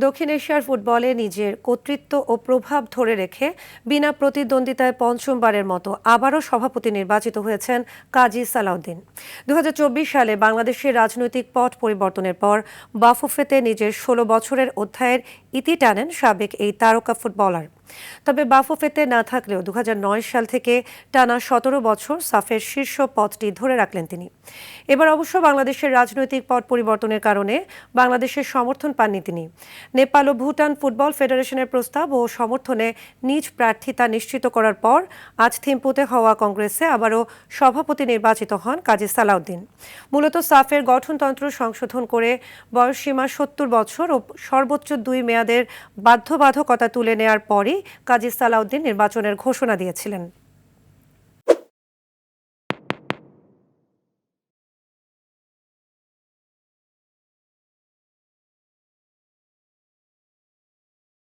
দক্ষিণ এশিয়ার ফুটবলে নিজের কর্তৃত্ব ও প্রভাব ধরে রেখে বিনা প্রতিদ্বন্দ্বিতায় পঞ্চমবারের মতো আবারও সভাপতি নির্বাচিত হয়েছেন কাজী সালাউদ্দিন। ২০২৪ সালে বাংলাদেশের রাজনৈতিক পট পরিবর্তনের পর বাফুফেতে নিজের ১৬ বছরের অধ্যায়ের ইতি টানেন সাবেক এই তারকা ফুটবলার। তবে বাফুফেতে না থাকলেও ২০০৯ সাল থেকে টানা ১৭ বছর সাফের শীর্ষ পদটি ধরে রাখলেন তিনি। এবার অবশ্য বাংলাদেশের রাজনৈতিক পট পরিবর্তনের কারণে বাংলাদেশের সমর্থন পাননি তিনি। নেপাল ও ভুটান ফুটবল ফেডারেশনের প্রস্তাব ও সমর্থনে নিজ প্রার্থিতা নিশ্চিত করার পর আজ থিম্পুতে হওয়া কংগ্রেসে আবারও সভাপতি নির্বাচিত হন কাজী সালাউদ্দিন। মূলত সাফের গঠনতন্ত্র সংশোধন করে বয়সসীমা ৭০ বছর ও সর্বোচ্চ ২ মেয়াদের বাধ্যবাধকতা তুলে নেয়ার পরই কাজী সালাউদ্দিন নির্বাচনের ঘোষণা দিয়েছিলেন।